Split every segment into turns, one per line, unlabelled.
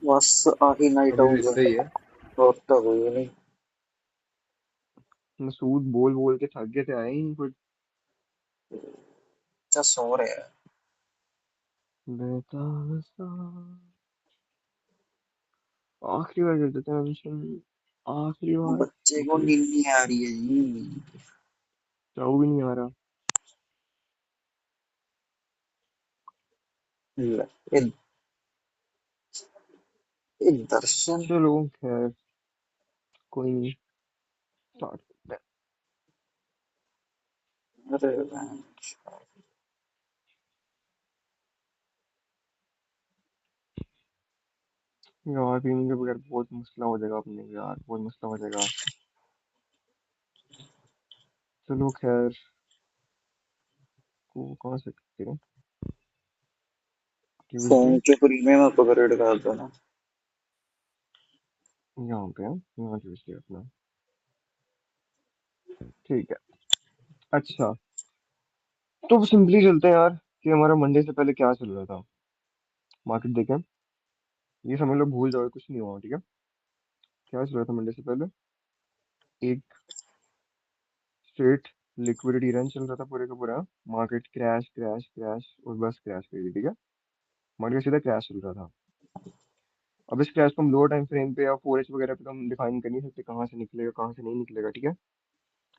बस आही नाइट
अभी तो
आउट
इतना ही है।
और तक हुई नहीं।
मसूद बोल बोल के थक गए थे, आए ही नहीं कुछ।
अच्छा सो रहे हैं।
बेतासा। आखिरी बार करते थे मेंशन। आखिरी बार।
बच्चे को
ओके।
नींद नहीं आ रही है जी।
चाऊ भी नहीं आ रहा।
ले, ये ये दर्शन।
चलो खैर, कोई नहीं। स्टार्ट करते
अरे भैं,
हैं यार, पीने के बगैर बहुत मसला हो जाएगा अपने को यार, बहुत मसला हो जाएगा। चलो खैर, को कहाँ से करते हैं?
Phone
Tuesday.
के फ्री में मैं अपग्रेड कर दो ना।
यहाँ पे है, यहाँ ट्यूजडे अपना। ठीक है। अच्छा, तो सिंपली चलते हैं यार कि हमारा मंडे से पहले क्या चल रहा था। मार्केट देखें। ये समझ लो भूल जाओ, कुछ नहीं हुआ, ठीक है। क्या चल रहा था मंडे से पहले? एक स्ट्रेट लिक्विडिटी रन चल रहा था पूरे का पूरा। मार्केट क्रैश क्रैश क्रैश और बस क्रैश कर रही, ठीक है। मार्केट सीधा क्रैश चल रहा था। अब इस क्रैश को हम लोअर टाइम फ्रेम पे या 4H वगैरह पे तो हम डिफाइन कर नहीं सकते कहाँ से निकलेगा कहाँ से नहीं निकलेगा, ठीक है।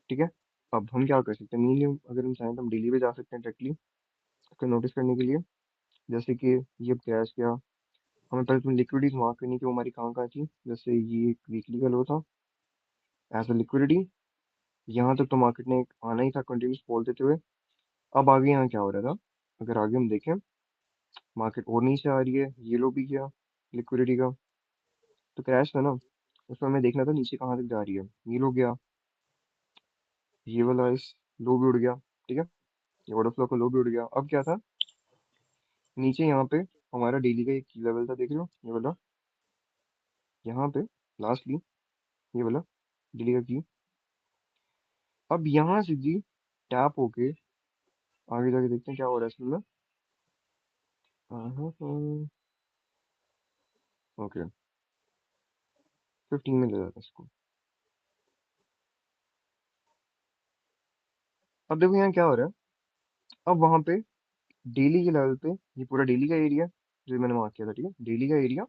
ठीक है। अब हम क्या कर सकते हैं, मीनली अगर हम चाहें तो हम डेली पे जा सकते हैं डायरेक्टली इसको नोटिस करने के लिए। जैसे कि ये अब क्रैश किया, हमें पहले तुम लिक्विडिटीज मार्क करनी कि वो हमारी कहाँ कहाँ थी। जैसे ये एक वीकली का लो था एज अ लिक्विडिटी। यहाँ तक तो मार्केट ने एक आना ही था कंटिन्यूस फॉल देते हुए। अब आगे यहाँ क्या हो रहा था, अगर आगे हम देखें, मार्केट और नीचे आ रही है, ये लो भी गया लिक्विडिटी का, तो क्रैश था ना। उसमें हमें देखना था नीचे कहाँ तक जा रही है। ये लो गया, ये वाला इस लो भी उड़ गया, ठीक है। ये ऑर्डर फ्लो का लो भी उड़ गया। अब क्या था, नीचे यहाँ पे हमारा डेली का एक की लेवल था, देख लो ये वाला, यहाँ पे लास्टली ये वाला डेली का की। अब यहाँ से जी टैप होके आगे जाके देखते हैं क्या हो रहा है इसमें। ओके, 15 में ले जाता है इसको। अब देखो यहाँ क्या हो रहा है। अब वहां पे डेली के लेवल पे, ये पूरा डेली का एरिया जो मैंने मार्क किया था, ठीक है, डेली का एरिया।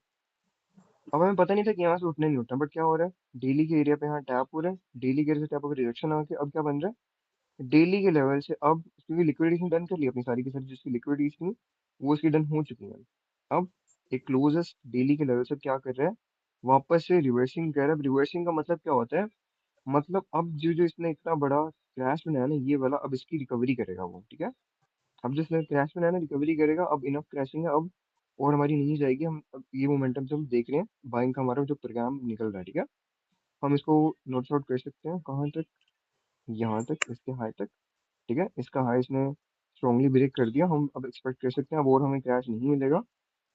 अब हमें पता नहीं था कि यहाँ से उठना नहीं उठना, बट क्या हो रहा है, डेली के एरिया पे यहाँ टैप हो रहा है, डेली के एरिया से टैप होकर रिजेक्शन आके अब क्या बन रहा है, डेली के लेवल से अब क्योंकि लिक्विडेशन डन कर लिया अपनी सारी की सारी जिसकी लिक्विडिटी थी वो इसकी डन हो चुकी है। अब एक क्लोजेस्ट डेली के लेवल से क्या कर रहा है, वापस से रिवर्सिंग कर रहा है। अब रिवर्सिंग का मतलब क्या होता है, मतलब अब जो जो इसने इतना बड़ा क्रैश बनाया ना ये वाला, अब इसकी रिकवरी करेगा वो, ठीक है। अब जिसने क्रैश बनाया ना रिकवरी करेगा, अब इनफ क्रैशिंग है अब, और हमारी नहीं जाएगी। हम अब ये मोमेंटम से हम देख रहे हैं बाइंग का हमारा जो प्रोग्राम निकल रहा है, ठीक है। हम इसको नोट आउट कर सकते हैं कहाँ तक, यहाँ तक, इसके हाई तक, ठीक है। इसका हाई इसने स्ट्रांगली ब्रेक कर दिया, हम अब एक्सपेक्ट कर सकते हैं अब और हमें क्रैश नहीं मिलेगा।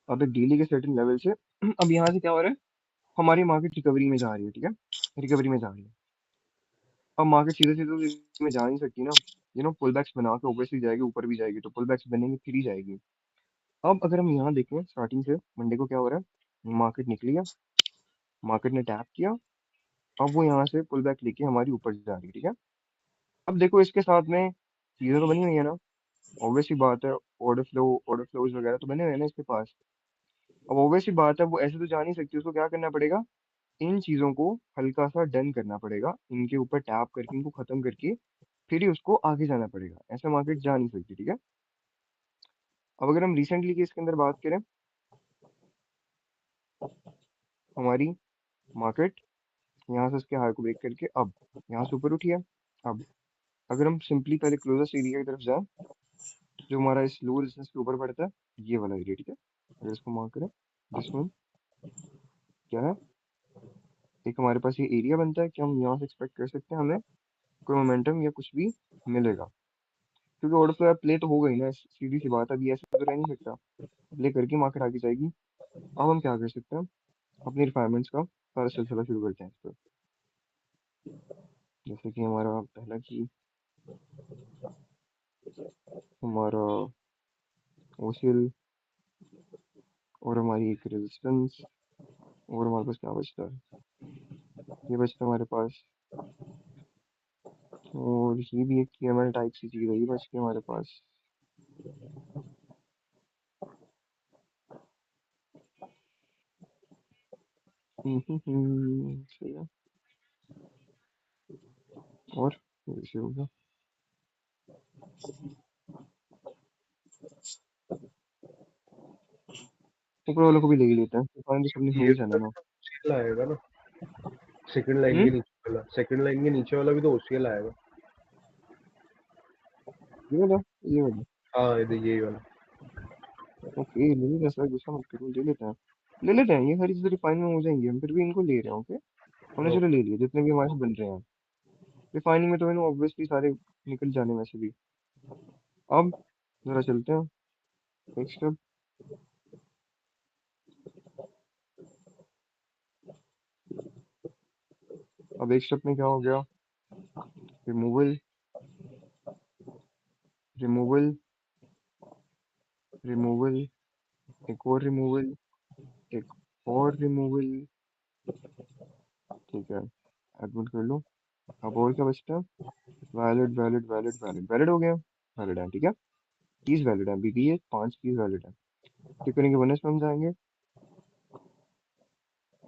अब एक डेली के सर्टेन लेवल से अब यहाँ से क्या हो रहा है, हमारी मार्केट रिकवरी में जा रही है, ठीक है, रिकवरी में जा रही है। अब मार्केट सीधे सीधे तो रिकवरी में जा नहीं सकती ना, पुल बैक्स बना के ओब्वियसली जाएगी, ऊपर भी जाएगी, तो पुल बैक्स बनेंगे फिर ही जाएगी। अब अगर हम यहाँ देखें स्टार्टिंग से मंडे को क्या हो रहा है, मार्केट निकली है, मार्केट ने टैप किया, अब वो यहाँ से पुल बैक लेके हमारी ऊपर जा रही है, ठीक है। अब देखो इसके साथ में चीजें तो बनी हुई है ना, ऑब्वियस सी बात है, ऑर्डर फ्लोज वगैरह तो बने हुए हैं ना इसके पास। अब ऑब्वियस सी बात है वो ऐसे तो जा नहीं सकती, उसको क्या करना पड़ेगा, इन चीजों को हल्का सा डन करना पड़ेगा, इनके ऊपर टैप करके इनको खत्म करके फिर ही उसको आगे जाना पड़ेगा, ऐसे मार्केट जा नहीं सकती, ठीक है। अब अगर हम रिसेंटली की इसके अंदर बात करें, हमारी मार्केट यहाँ से उसके हाई को ब्रेक करके अब यहाँ से ऊपर उठी है। अब अगर हम सिंपली पहले क्लोजेस्ट एरिया की तरफ जाएं, जो हमारा इस लो रेजिस्टेंस के ऊपर पड़ता है, ये वाला एरिया, ठीक है। अगर इसको मार्क करें, दिस वन क्या है, एक हमारे पास ये एरिया बनता है कि हम यहाँ से एक्सपेक्ट कर सकते हैं हमें कोई मोमेंटम या कुछ भी मिलेगा। क्योंकि ऑर्डर फ्लो प्ले तो हो गई ना, सीधी सी बात है, अभी ऐसे तो रह नहीं सकता, प्ले करके मार्केट आगे जाएगी। अब हम क्या कर सकते हैं, अपनी रिक्वायरमेंट्स का सारा सिलसिला शुरू करते हैं इस पर। जैसे कि हमारा पहला की, हमारा ओसिल और हमारी एक रेजिस्टेंस। और हमारे पास क्या बचता है? ये बचता है हमारे पास, और ये भी एक TML टाइप सी चीज है, ये बच गई हमारे पास। सही है। और वैसे होगा, ऊपर वालों को भी ले ही लेते हैं, तो फाइन तो सबने हो
ये
ही जाना ना।
OCL आएगा ना, सेकंड लाइन
हम्म,
के नीचे वाला, सेकंड लाइन के नीचे वाला भी तो OCL आएगा।
ये वाला, ये वाला।
हाँ ये वाला।
ओके, ले लेते हैं सर, गुस्सा मत करो, ले लेते हैं। ले लेते हैं, ये सारी चीजें रिफाइन में हो जाएंगी, हम फिर भी इनको ले रहे हैं। ओके, हमने चलो ले लिए जितने भी हमारे से बन रहे हैं। रिफाइनिंग में तो इन्होंने ऑब्वियसली सारे निकल जाने में से भी। अब जरा चलते हैं एक स्टेप। अब एक स्टेप में क्या हो गया? रिमूवल, रिमूवल, रिमूवल, एक और रिमूवल, एक और रिमूवल। ठीक है, एडमिट कर लो। अब और क्या बचता है? Valid, valid, valid, valid, valid हो गया। वैलिड है, ठीक है। कीज वैलिड है, अभी भी ये 5 कीज वैलिड है। ठीक करेंगे, बोनस में हम जाएंगे।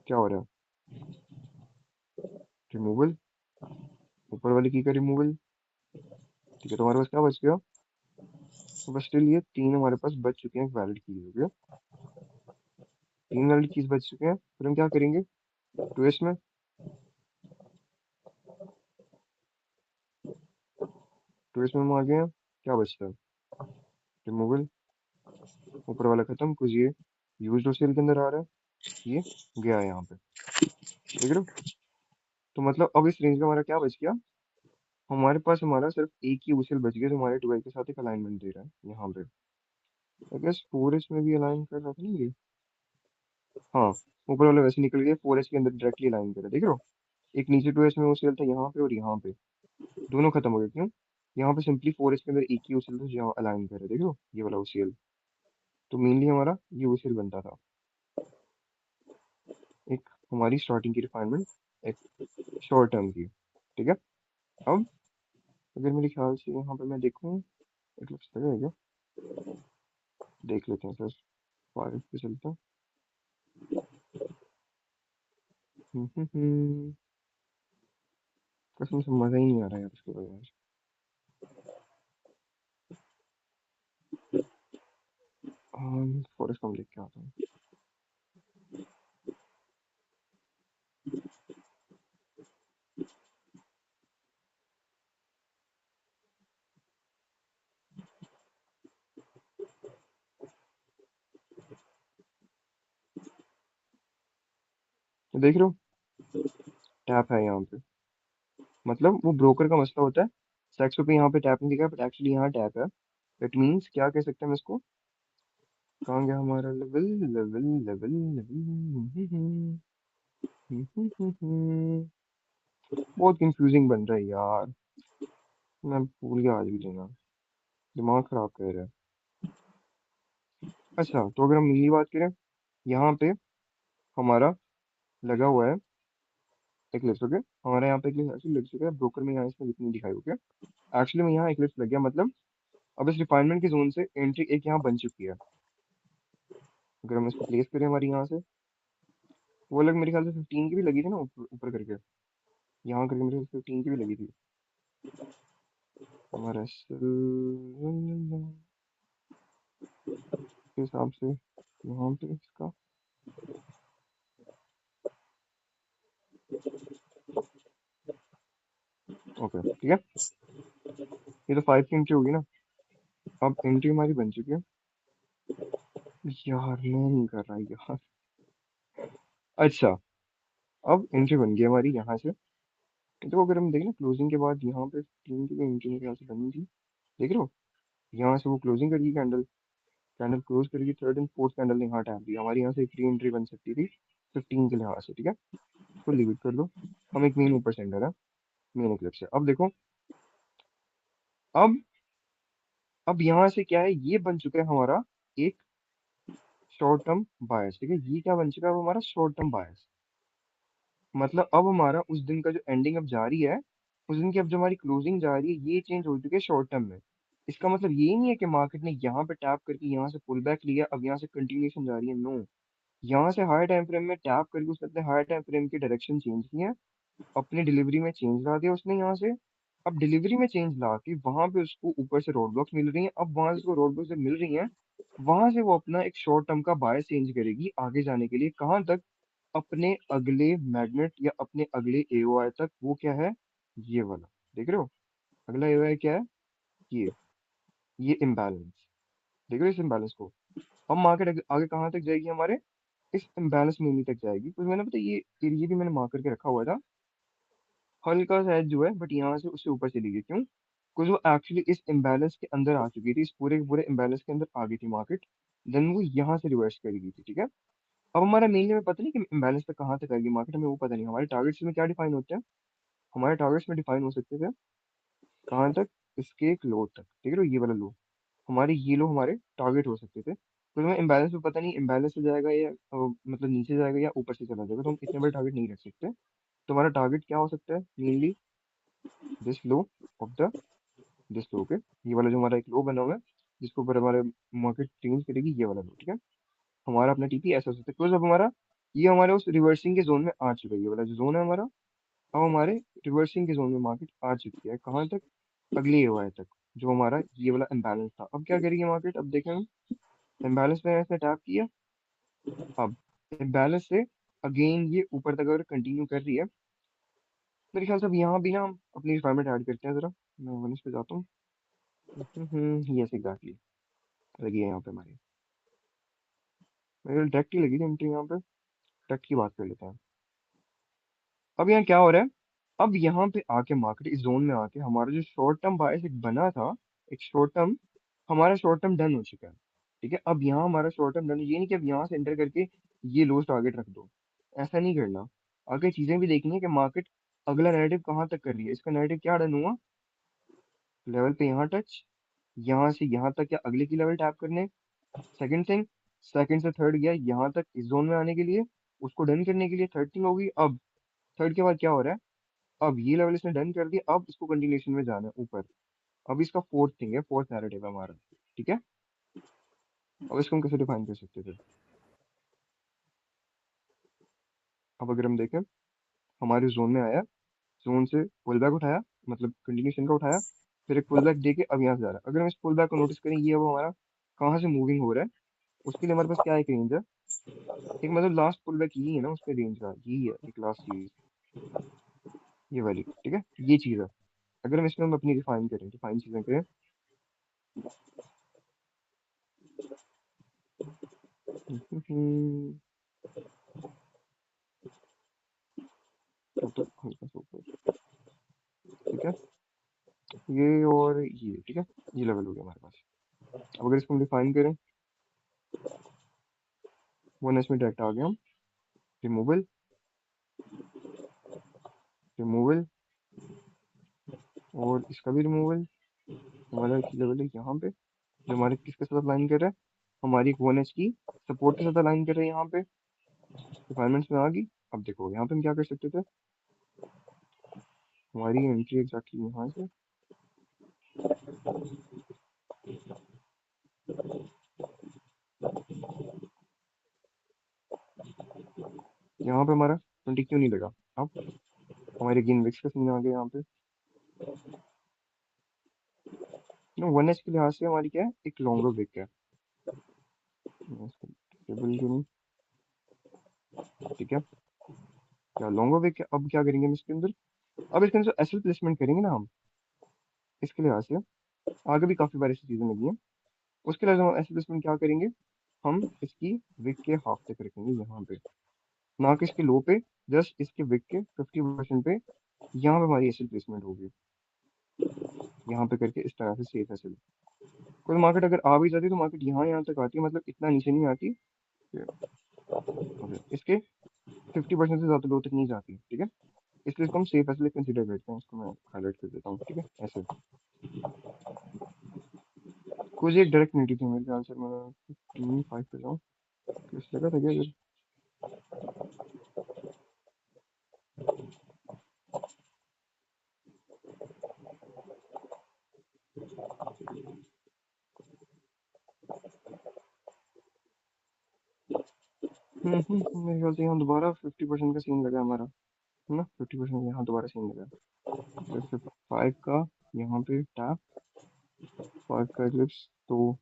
क्या हो रहा है? रिमूवल, ऊपर वाली की का रिमूवल। ठीक है, तो हमारे पास क्या बच गया? तो बस स्टिल ये 3 हमारे पास बच चुके हैं वैलिड कीज। हो गया, 3 वैलिड कीज बच चुके हैं। फिर हम क्या करेंगे? ट्विस्ट में, ट्विस्ट में हम आ गए हैं। क्या बचता है? रिमूवल, ऊपर वाला खत्म, कुछ ये यूज सेल के अंदर आ रहा है, ये गया है यहाँ पे। देख रहे हो? तो मतलब अब इस रेंज में हमारा क्या बच गया? हमारे पास हमारा सिर्फ एक ही उछल बच गया जो हमारे 12 के साथ एक अलाइनमेंट दे रहा है यहाँ पे। आई गेस 4H में भी अलाइन कर रहा था ना ये। हाँ, ऊपर वाला वैसे निकल गया, 4H के अंदर डायरेक्टली अलाइन कर रहा है। देख रहे हो? एक नीचे 2H में उछल था यहाँ पे, और यहाँ पे दोनों खत्म हो गए। क्यों? यहाँ पे सिंपली 4H के अंदर एक ही उछल था जो यहाँ अलाइन कर रहा है। देख रहे हो ये वाला उछल? तो मेनली हमारा ये उछल बनता था, एक हमारी स्टार्टिंग की रिफाइनमेंट, एक शॉर्ट टर्म की। ठीक है। अब अगर मेरे ख्याल से यहाँ पे मैं देखूँ, एक लफ्स लगा है क्या? देख लेते हैं सर, 5 पे चलता है। कसम से मजा ही नहीं आ रहा है यार इसके बगैर। फॉरेस्ट कम लेके आता हूँ। तो देख रहे हो, टैप है यहाँ पे। मतलब वो ब्रोकर का मसला होता है, सेक्सो पे यहाँ पे टैप नहीं दिखा, बट एक्चुअली यहाँ टैप है। इट मीन्स क्या कह सकते हैं हम इसको? कहाँ गया हमारा लेवल? Level, level, level. बहुत कंफ्यूजिंग बन रहा है यार, मैं भूल गया आज भी लेना, दिमाग खराब कर रहा है। अच्छा, तो अगर हम मेरी बात करें, यहाँ पे हमारा लगा हुआ है एक्लिप्स। ओके, हमारे यहाँ पे एक्लिप्स एक्चुअली लग चुका है, ब्रोकर में यहाँ इसमें जितनी दिखाई। ओके, एक्चुअली में यहाँ एक्लिप्स लग गया, मतलब अब इस रिफाइनमेंट की जोन से एंट्री एक यहाँ बन चुकी है। अगर हम इसको प्लेस करें हमारी यहाँ से, वो अलग मेरे ख्याल से 15 की भी लगी थी ना, ऊपर ऊपर करके, यहाँ करके मेरे ख्याल से 15 की भी लगी थी हमारा के हिसाब से यहाँ पे इसका। ओके, ठीक है, ये तो 5 की एंट्री होगी ना। अब एंट्री हमारी बन चुकी है। यार मैं नहीं कर रहा यार। अच्छा, अब एंट्री बन गई हमारी यहाँ से। तो अगर हम देखें ना क्लोजिंग के बाद, यहाँ पे 3 की भी एंट्री मेरे ख्याल से बनी थी। देख रहे हो? यहाँ से वो क्लोजिंग करेगी कैंडल, कैंडल क्लोज करेगी, थर्ड एंड फोर्थ कैंडल ने यहाँ टैप दिया, हमारी यहाँ से एक फ्री एंट्री बन सकती थी 15 के लिहाज से। ठीक है, इसको लीव इट कर दो। हम एक मेन ऊपर सेंटर है, मेन क्लिप से। अब देखो, अब यहाँ से क्या है, ये बन चुका है हमारा एक शॉर्ट टर्म बायस, ठीक है। ये क्या बन चुका है, वो हमारा शॉर्ट टर्म बायस। मतलब अब हमारा उस दिन का जो एंडिंग अब जा रही है, उस दिन की अब जो हमारी क्लोजिंग जा रही है, ये चेंज हो चुकी है शॉर्ट टर्म में। इसका मतलब ये नहीं है कि मार्केट ने यहाँ पे टैप करके यहाँ से पुल बैक लिया, अब यहाँ से कंटिन्यूशन जा रही है, नो। यहाँ से हायर टाइम फ्रेम में टैप करके उसने अपने हायर टाइम फ्रेम की डायरेक्शन चेंज की है, अपनी डिलीवरी में चेंज ला दिया उसने यहाँ से। अब डिलीवरी में चेंज ला के वहां पे उसको ऊपर से रोड ब्लॉक्स मिल रही हैं, अब वहां से उसको रोड ब्लॉक्स जब मिल रही हैं, वहां से वो अपना एक शॉर्ट टर्म का बाय चेंज करेगी आगे जाने के लिए, कहाँ तक, अपने अगले मैग्नेट या अपने अगले एओआई तक। वो क्या है, ये वाला, देख रहे हो, अगला एओआई क्या है, ये इम्बैलेंस, देख रहे हो इस इम्बैलेंस को। अब मार्केट आगे कहाँ तक जाएगी हमारे, इस इम्बैलेंस में तक जाएगी। कुछ मैंने पता ये एरिया भी मैंने मार्क करके रखा हुआ था, हल्का सा edge जो है, बट यहाँ से उससे ऊपर चली गई, क्यों, कुछ वो एक्चुअली इस इम्बैलेंस के अंदर आ चुकी थी, इस पूरे के पूरे इम्बैलेंस के अंदर आ गई थी मार्केट, देन वो यहाँ से रिवर्स कर गई थी, ठीक है। अब हमारा मेनली में पता नहीं कि इम्बैलेंस तक कहाँ तक आएगी मार्केट, हमें वो पता नहीं। हमारे टारगेट्स में क्या डिफाइन होते हैं, हमारे टारगेट्स में डिफाइन हो सकते थे कहाँ तक, इसके एक लो तक, ठीक है, ये वाला लो, हमारे ये लो हमारे टारगेट हो सकते थे। तो हमें इम्बैलेंस में पता नहीं इम्बैलेंस से जाएगा या मतलब नीचे जाएगा या ऊपर से चला जाएगा, तो हम इतने बड़े टारगेट नहीं रख सकते। तो हमारा टारगेट क्या हो सकता है, mainly this low of the this low के, ये वाला जो हमारा एक लो बना हुआ है, जिसके ऊपर हमारे मार्केट चेंज करेगी, ये वाला लो, ठीक है। हमारा अपना टीपी ऐसा हो सकता है, बिकॉज अब हमारा ये हमारे उस रिवर्सिंग के जोन में आ चुका है, ये वाला जो जोन है हमारा, अब हमारे रिवर्सिंग के जोन में मार्केट आ चुकी है, कहाँ तक, अगले एओआई तक, जो हमारा ये वाला इम्बैलेंस था। अब क्या करेगी मार्केट, अब देखें हम, इम्बैलेंस में ऐसे टैप किया, अब इम्बैलेंस से अगेन ये ऊपर तक अगर कंटिन्यू कर रही है, मेरे ख्याल से अब यहाँ भी ना हम अपनी रिक्वायरमेंट ऐड करते हैं जरा। मैं वन पे जाता हूँ। यस एग्जैक्टली, लगी है यहाँ पे हमारी, मेरे डायरेक्ट ही लगी थी एंट्री यहाँ पे। डायरेक्ट की बात कर लेते हैं। अब यहाँ क्या हो रहा है, अब यहाँ पे आके मार्केट इस जोन में आके हमारा जो शॉर्ट टर्म बायस एक बना था, एक शॉर्ट टर्म, हमारा शॉर्ट टर्म डन हो चुका है, ठीक है। अब यहाँ हमारा शॉर्ट टर्म डन, ये नहीं कि अब यहाँ से एंटर करके ये लोस टारगेट रख दो, ऐसा नहीं करना। आगे चीजें भी देखनी है कि मार्केट अगला नैरेटिव कहाँ तक कर रही है। इसका नैरेटिव क्या डन हुआ, लेवल पे यहाँ टच, यहाँ से यहाँ तक, या अगले की लेवल टैप करने, सेकंड थिंग, सेकंड से थर्ड गया यहाँ तक इस जोन में आने के लिए, उसको डन करने के लिए थर्ड थिंग होगी। अब थर्ड के बाद क्या हो रहा है, अब ये लेवल इसने डन कर दिया, अब इसको कंटिन्यूशन में जाना है ऊपर। अब इसका फोर्थ थिंग है, फोर्थ नैरेटिव है हमारा, ठीक है। अब इसको हम कैसे डिफाइन कर सकते थे, अब अगर हम देखें, हमारे जोन में आया, जोन से पुल बैक उठाया, मतलब कंटिन्यूशन का उठाया, फिर एक पुल बैक देके अब यहाँ से जा रहा है। अगर हम इस पुल बैक को नोटिस करें, ये अब हमारा कहाँ से मूविंग हो रहा है, उसके लिए हमारे पास क्या एक रेंज है, एक मतलब लास्ट पुल बैक यही है ना, उसके रेंज का यही है एक लास्ट चीज, ये वाली, ठीक है, ये चीज है। अगर हम इसमें हम अपनी डिफाइन करें, डिफाइन चीजें करें, ऊपर हल्का सा ऊपर, ठीक है, ये और ये, ठीक है, ये लेवल हो गया हमारे पास। अब अगर इसको हम डिफाइन करें, वन एच में डायरेक्ट आ गया हम, रिमूवल, रिमूवल, और इसका भी रिमूवल, हमारा की लेवल है यहाँ पे, जो हमारे किसके साथ अलाइन कर रहा है, हमारी एक वन एच की सपोर्ट के साथ अलाइन कर रहे हैं यहाँ पे, रिक्वायरमेंट्स में आ गई। अब देखो यहाँ पे हम क्या कर सकते थे, हमारी एंट्री एग्जैक्टली यहाँ से, यहाँ पे हमारा 20 क्यों नहीं लगा। अब हमारे गेन विक्स का सीन आ गया यहाँ पे, वन एच के लिहाज से हमारी क्या है, एक लॉन्गर विक है, टेबल क्यों नहीं, ठीक है, क्या लॉन्गर विक है। अब क्या करेंगे हम इसके अंदर, अब इसके अंदर एसएल प्लेसमेंट करेंगे ना हम, इसके लिहाज से आगे भी काफी बार ऐसी चीजें लगी हैं। उसके लिए हम एसएल प्लेसमेंट क्या करेंगे, हम इसकी विक के हाफ तक रखेंगे यहाँ पे, ना कि इसके लो पे, जस्ट इसके विक के 50% पे, यहाँ पे हमारी एसएल प्लेसमेंट होगी, यहाँ पे करके इस तरह से सेफ एसएल। कोई मार्केट अगर आ भी जाती है तो मार्केट यहाँ यहाँ तक आती है, मतलब इतना नीचे नहीं आती, ओके, इसके 50% से ज्यादा लो तक नहीं जाती, ठीक है। इसलिए इसको हम सेफ एसएल कंसिडर करते हैं, इसको मैं हाईलाइट कर देता हूँ, ठीक है, ऐसे। कुछ एक डायरेक्ट नेगेटिव थी मेरे ख्याल से, मैं 15 5 पे जाऊँ, कुछ लगा था क्या इधर? मेरे ख्याल से यहाँ दोबारा 50% का सीन लगा हमारा, है ना? 50% यहाँ दोबारा सीन लगा। जैसे 5 का यहाँ पे टैप, 5 का एक्लिप्स, तो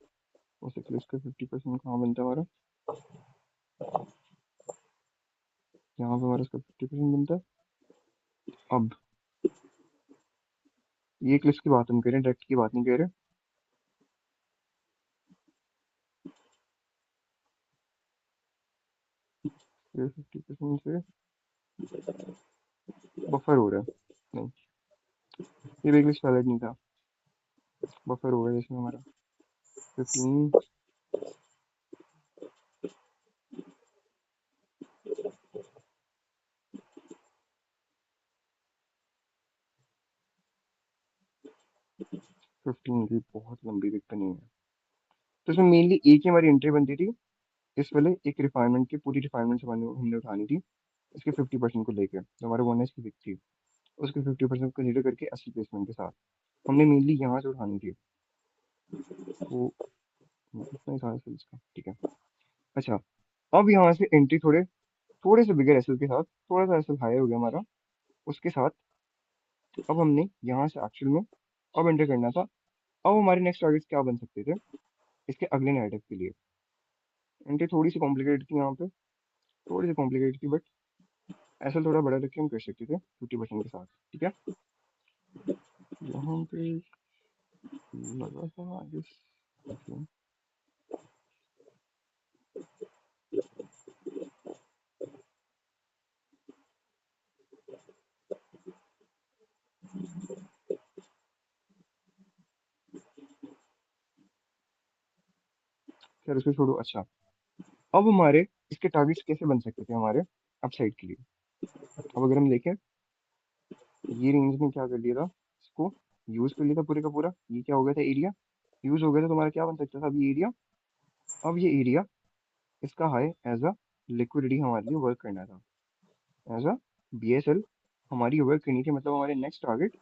उस एक्लिप्स का 50% कहाँ बनता है हमारा? यहाँ पे हमारा इसका 50% बनता है। अब ये एक्लिप्स की बात हम करें, डायरेक्ट की बात नहीं कह रहे। ये 50% से बफर हो रहा है, नहीं ये भी एक्लिप्स वैलिड नहीं था, बफर हो रहा है इसमें हमारा 15। की बहुत लंबी दिक्कत नहीं है, तो इसमें मेनली एक ही हमारी एंट्री बनती थी इस वाले एक रिफाइनमेंट की, पूरी रिफाइनमेंट हमने उठानी थी इसके 50% को लेकर, जो हमारे 1s की बिक थी उसके 50% को कंसीडर करके 80 प्लेसमेंट के साथ हमने मेनली यहाँ से उठानी थी। तो इतना ही था सेल्स का, ठीक है। अच्छा, अब यहाँ से एंट्री थोड़े से बिगर एसएल के साथ, थोड़ा सा एसएल हाई हो गया हमारा, उसके साथ अब हमने यहाँ से एक्चुअल में अब एंटर करना था। अब हमारे नेक्स्ट टारगेट्स क्या बन सकते थे इसके अगले नैरेटिव के लिए? एंट्री थोड़ी सी कॉम्प्लिकेटेड थी यहाँ पे, थोड़ी सी कॉम्प्लिकेटेड थी, बट एसएल थोड़ा बड़ा रख के हम कर सकते थे 50% के साथ, ठीक है। यहाँ पे लगा था I guess, okay। खैर उसको छोड़ो। अच्छा, अब हमारे इसके टारगेट्स कैसे बन सकते थे हमारे अपसाइड के लिए? अब अगर हम देखें, ये रेंज ने क्या कर लिया था, इसको यूज कर लिया था पूरे का पूरा, ये क्या हो गया था, एरिया यूज हो गया था। तुम्हारा क्या बन सकता था अभी एरिया? अब ये एरिया इसका हाई एज अ लिक्विडिटी हमारे लिए वर्क करना था, एज अ बीएसएल हमारी वर्क करनी थी। मतलब हमारे नेक्स्ट टारगेट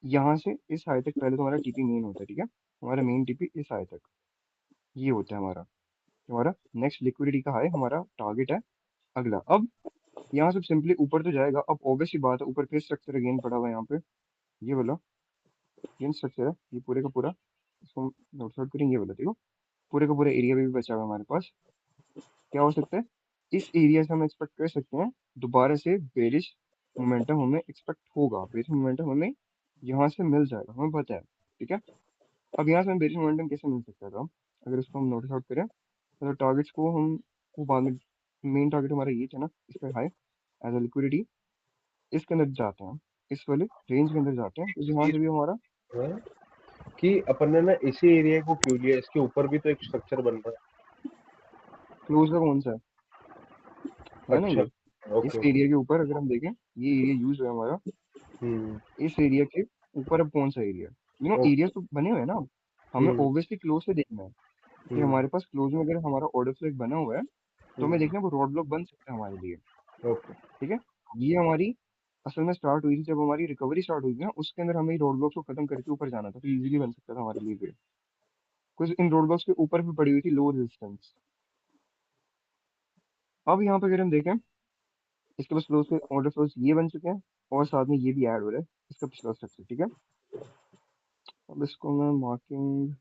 यहाँ से इस हाई तक, पहले तो हमारा टीपी मेन होता है, ठीक है, हमारा मेन टीपी इस हाई तक ये होता है हमारा नेक्स्ट लिक्विडिटी का हाई हमारा टारगेट है अगला। अब यहाँ से सिंपली ऊपर तो जाएगा। अब ऑब्वियस ही बात है, ऊपर फिर स्ट्रक्चर अगेन पड़ा हुआ है यहाँ पे, ये वाला अगेन स्ट्रक्चर है, ये पूरे का पूरा, इसको हम नोट आउट करेंगे, ये वाला देखो, पूरे का पूरा एरिया भी बचा हुआ है हमारे पास। क्या हो सकता है इस एरिया से हम एक्सपेक्ट कर सकते हैं दोबारा से बेरिश मोमेंटम हमें एक्सपेक्ट होगा, बेरिश मोमेंटम हमें यहाँ से मिल जाएगा, हमें पता है, ठीक है। अब यहाँ से हमें बेरिश मोमेंटम कैसे मिल सकता था, अगर इसको हम नोटिस आउट करें तो टारगेट्स को हम वो बाद में, मेन टारगेट हमारा ये था ना इस पर हाई एज अ लिक्विडिटी, इसके अंदर जाते हैं, इस वाले रेंज के अंदर जाते हैं, तो यहाँ
कि
से भी हमारा
हाँ, कि अपन ने ना इसी एरिया को क्यों लिया, इसके ऊपर भी तो एक स्ट्रक्चर बन रहा
क्लोज का कौन सा
है।
है ना
अच्छा,
ये, इस
ओके ओके।
एरिया के ऊपर अगर हम देखें, ये एरिया यूज हुआ हमारा,
हम्म
इस एरिया के ऊपर अब कौन सा एरिया,
ओके।
एरिया तो बने हुए हैं ना, हमें
हम्म
ऑब्वियसली क्लोज से देखना है कि
हम्म
हमारे पास क्लोज में अगर हमारा ऑर्डर फ्लो एक बना हुआ है, तो हमें
हम्म
देखना है वो रोड ब्लॉक बन सकता है हमारे लिए,
ओके।
ठीक है। ये हमारी असल में स्टार्ट हुई थी जब हमारी रिकवरी स्टार्ट हुई थी ना, उसके अंदर हमें रोड ब्लॉक्स को खत्म करके ऊपर जाना था, तो इजीली बन सकता था हमारे लिए फिर। कुछ इन रोड ब्लॉक्स के ऊपर भी पड़ी हुई थी लो रेजिस्टेंस। अब यहाँ पे अगर हम देखें, इसके पास फ्लोज के ऑर्डर फ्लोज ये बन चुके हैं, और साथ में ये भी ऐड हो रहा है इसका पिछला स्ट्रक्चर, ठीक है। अब इसको मैं मार्किंग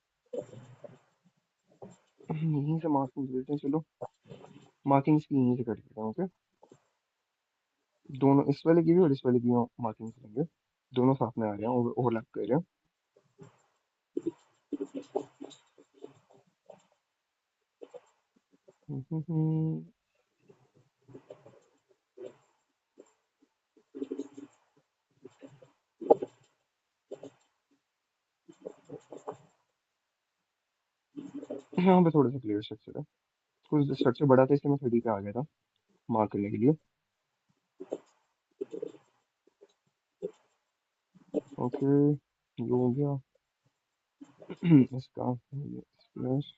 यहीं से मार्किंग देते हैं, चलो मार्किंग इसकी यहीं से कर देते हैं, ओके। दोनों इस वाले की भी और इस वाले की मार्किंग करेंगे, दोनों साथ में आ रहे हैं, ओवरलैप कर रहे हैं। यहाँ पे थोड़ा सा क्लियर स्ट्रक्चर है, कुछ स्ट्रक्चर बड़ा था इसलिए मैं 30 पे आ गया था मार्क करने के लिए, ओके। ये हो गया इसका प्लस,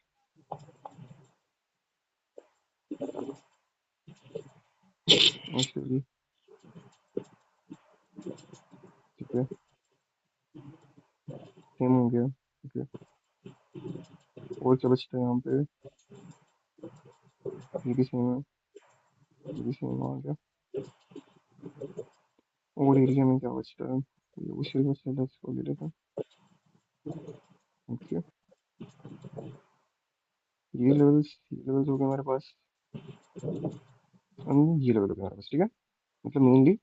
ऐसे भी ठीक है, सेम हो गया। ठीक है, और क्या बचता है यहाँ पे? ये भी सेम है, ये भी सेम आ गया। और एरिया में क्या बचता है? ये उसी बचता है, इसको ले लेता हूँ। ओके, ये लेवल्स हो गए हमारे पास, ये लेवल हो गया हमारे पास। ठीक है, मतलब मेनली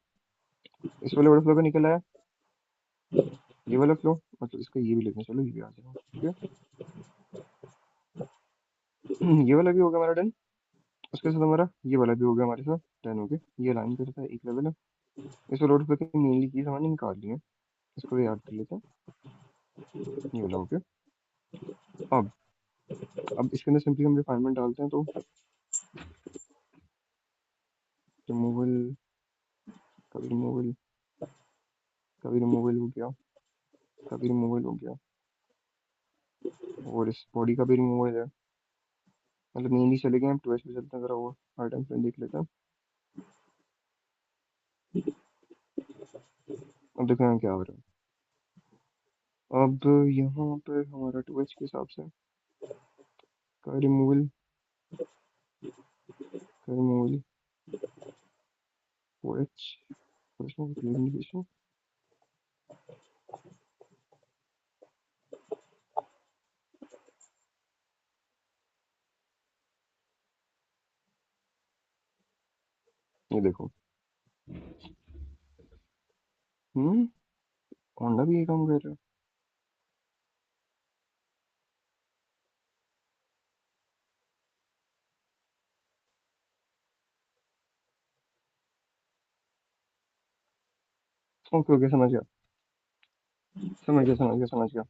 इस वाले वाटर फ्लो का निकल आया, ये वाला फ्लो, मतलब इसका ये भी लिखना, चलो ये भी आ जाएगा। ठीक है, ये वाला भी हो गया हमारा डन। उसके साथ हमारा ये वाला भी हो गया हमारे साथ डन हो गया। ये लाइन करता है, एक लेवल है। इस वाले वाटर फ्लो की मेनली चीज हमने निकाल ली है, इसको भी याद कर लेते हैं। ये वाला हो गया। अब अब इसके अंदर सिंपली हम रिफाइनमेंट डालते हैं, तो रिमूवल, कभी रिमूवल, कभी रिमूवल हो गया, कभी रिमूवल हो गया, और इस बॉडी का भी रिमूवल है। मतलब मेनली चले गए हम, टू पे चलते हैं, जरा वो आइटम फ्रेम देख लेते हैं। अब देखते हैं क्या हो रहा है। अब यहाँ पे हमारा टू के हिसाब से का रिमूवल, का रिमूवल, ओ एच, इंडिकेशन। ये देखो, होंडा भी ये काम कर रहा है। ओके ओके, समझ गया, समझ गया, समझ गया, समझ गया।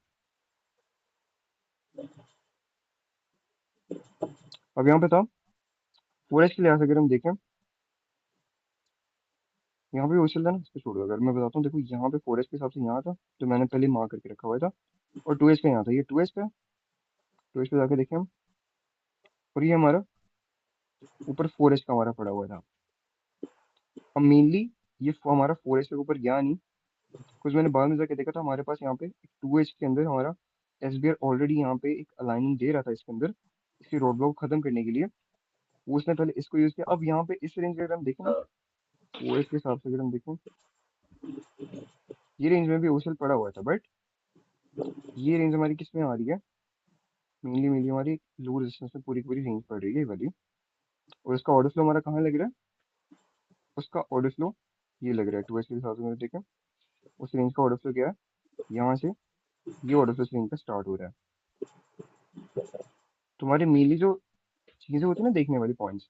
अब यहाँ पे था, फोरेस्ट के लिहाज से अगर हम देखें, यहाँ पे ओशल था ना, इसको छोड़ो। अगर मैं बताता हूँ, देखो यहाँ पे फोरेस्ट के हिसाब से यहाँ था, तो मैंने पहले मार्क करके रखा हुआ था। और टू पे यहाँ था, ये टू पे जाके देखें हम, और ये हमारा ऊपर फोरेस्ट का हमारा पड़ा हुआ था। अब मेनली ये हमारा फोरेस्ट के ऊपर गया नहीं, कुछ मैंने बाद में जाके देखा था, हमारे पास यहाँ पे टू के अंदर हमारा एसबीआर ऑलरेडी यहाँ पे एक अलाइनिंग दे रहा था इसके अंदर, इसकी रोड ब्लॉक खत्म करने के लिए। वो उसने पहले इसको यूज किया। अब यहाँ पे इस रेंज में अगर हम देखें ना, ओएस के हिसाब से अगर हम देखें, ये रेंज में भी ओएसएल पड़ा हुआ था, बट ये रेंज हमारी किस में आ रही है? मेनली मेनली हमारी लो रेजिस्टेंस में पूरी की पूरी रेंज पड़ रही है ये वाली। और इसका ऑर्डर फ्लो हमारा कहाँ लग रहा है? उसका ऑर्डर फ्लो ये लग रहा है, टू के हिसाब से मैंने देखा, उस रेंज का ऑर्डर फ्लो क्या है? यहाँ से ये ऑर्डर फ्लो रेंज का स्टार्ट हो रहा है। तुम्हारे मेनली जो चीजें होती है ना, देखने वाली पॉइंट्स,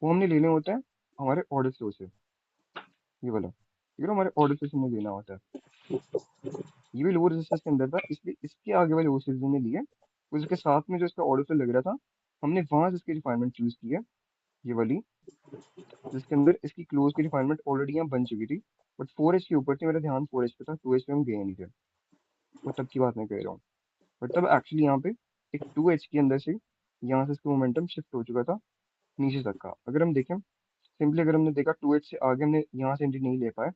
वो हमने लेने होते हैं हमारे ऑर्डर फ्लो से। ये वाला, ठीक है, हमारे ऑर्डर फ्लो से हमने लेना होता है। ये भी लोअर रेजिस्टेंस के अंदर था, इसलिए इसके आगे वाले ओएसएल ने लिए। उसके साथ में जो इसका ऑर्डर फ्लो लग रहा था, हमने वहां से इसकी रिफाइनमेंट चूज की है, ये वाली, जिसके अंदर इसकी क्लोज की रिफाइनमेंट ऑलरेडी यहाँ बन चुकी थी। बट फोर एच के ऊपर थी, मेरा ध्यान फोर एच पे था, टू एच पे हम गए नहीं थे। वो तब की बात मैं कह रहा हूँ। बट तब एक्चुअली यहाँ पे एक टू एच के अंदर से यहाँ से इसका मोमेंटम शिफ्ट हो चुका था नीचे तक का। अगर हम देखें सिंपली, अगर हमने देखा टू एच से आगे हमने यहाँ से एंट्री नहीं ले पाए,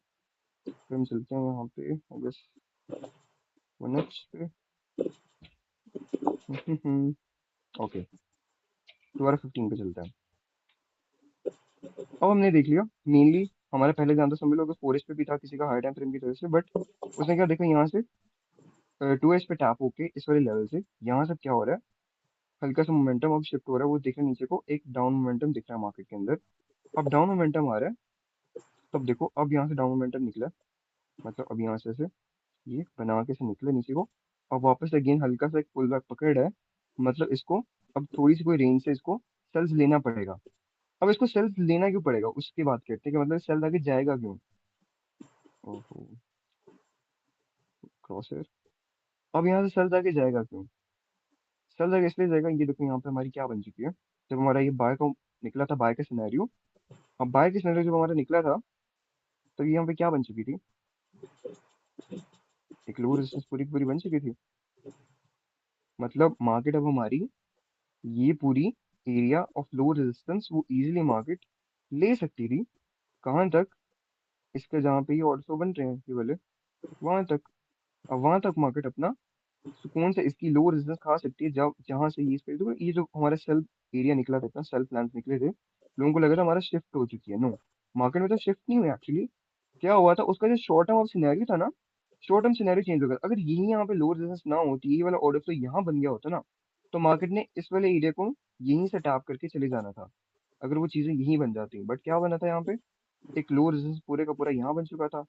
तो हम चलते हैं यहाँ पे बस वन एच पे। ओके, दोबारा 15 पे चलते हैं। अब हमने देख लिया मेनली, हमारा पहले ध्यान तो समझ लो कि फोर एच पे भी था किसी का हाई टाइम फ्रेम की तरफ से, बट उसने क्या देखा, यहाँ से टू एच पे टैप होके इस वाले लेवल से यहाँ से क्या हो रहा है, हल्का सा मोमेंटम अब शिफ्ट हो रहा है। वो देख रहे हैं नीचे को एक डाउन मोमेंटम दिख रहा है मार्केट के अंदर। अब डाउन मोमेंटम आ रहा है, तब देखो अब यहाँ से डाउन मोमेंटम निकला, मतलब अब यहाँ से ये बना के से निकले नीचे को। अब वापस अगेन हल्का सा एक पुल बैक पकड़ है, मतलब इसको अब थोड़ी सी कोई रेंज से इसको सेल्स लेना पड़ेगा। अब इसको सेल्स लेना क्यों पड़ेगा, उसकी बात करते हैं कि मतलब सेल्स आगे जाएगा क्यों। ओहो, क्रॉसर। अब यहाँ से सेल्स आगे जाएगा क्यों? सेल्स आगे इसलिए जाएगा, ये देखो यहाँ पे हमारी क्या बन चुकी है। जब हमारा ये बाय का निकला था, बाय का सिनेरियो, अब बाय का सिनेरियो जब हमारा निकला था, तो ये यहाँ पे क्या बन चुकी थी? एक लो रेजिस्टेंस पूरी की पूरी बन चुकी थी। मतलब मार्केट अब हमारी ये पूरी एरिया ऑफ लो रेजिस्टेंस वो इजीली मार्केट ले सकती थी, कहाँ तक? इसके जहाँ पे ये ऑर्डर फ्लो बन रहे हैं ये वाले, वहां तक। अब वहां तक मार्केट अपना सुकून से इसकी लो रेजिस्टेंस खा सकती है, जब जहां से ये इस पे, देखो ये जो हमारा सेल एरिया निकला था, सेल्फ प्लान निकले थे, लोगों को लगा था हमारा शिफ्ट हो चुकी है। नो, मार्केट में तो शिफ्ट नहीं हुआ एक्चुअली। क्या हुआ था, उसका जो शॉर्ट टर्म सिनेरियो था ना, शॉर्ट टर्म सिनेरियो चेंज हो गया। अगर यही यहाँ पे लो रेजिस्टेंस ना होती, ये वाला ऑर्डर फ्लो यहाँ बन गया होता ना, तो मार्केट ने इस वाले एरिया को यहीं से टैप करके चले जाना था, अगर वो चीजें यहीं बन जाती। बट क्या बना था यहाँ पे, एक लो रेजिस्टेंस पूरे का पूरा यहाँ बन चुका था,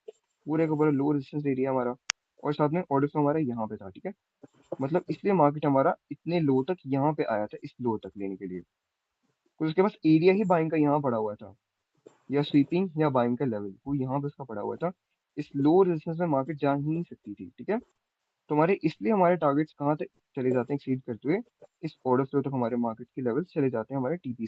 पूरे का पूरा लो रेजिस्टेंस एरिया हमारा, और साथ में ऑर्डर फ्लो हमारा यहाँ पे था, ठीक है। मतलब इसलिए मार्केट हमारा इतने लो तक यहाँ पे आया था, इस लो तक लेने के लिए, कुछ उसके पास एरिया ही बाइंग का यहाँ पड़ा हुआ था, या स्वीपिंग या बाइंग का लेवल वो यहाँ पे उसका पड़ा हुआ था। इस लो रेजिस्टेंस में मार्केट जा ही नहीं सकती थी, ठीक है। तो हमारे इसलिए हमारे टारगेट्स कहाँ तक चले जाते हैं एक्सीड करते हुए, इस ऑर्डर फ्लो तक हमारे मार्केट के लेवल चले जाते हैं हमारे टीपी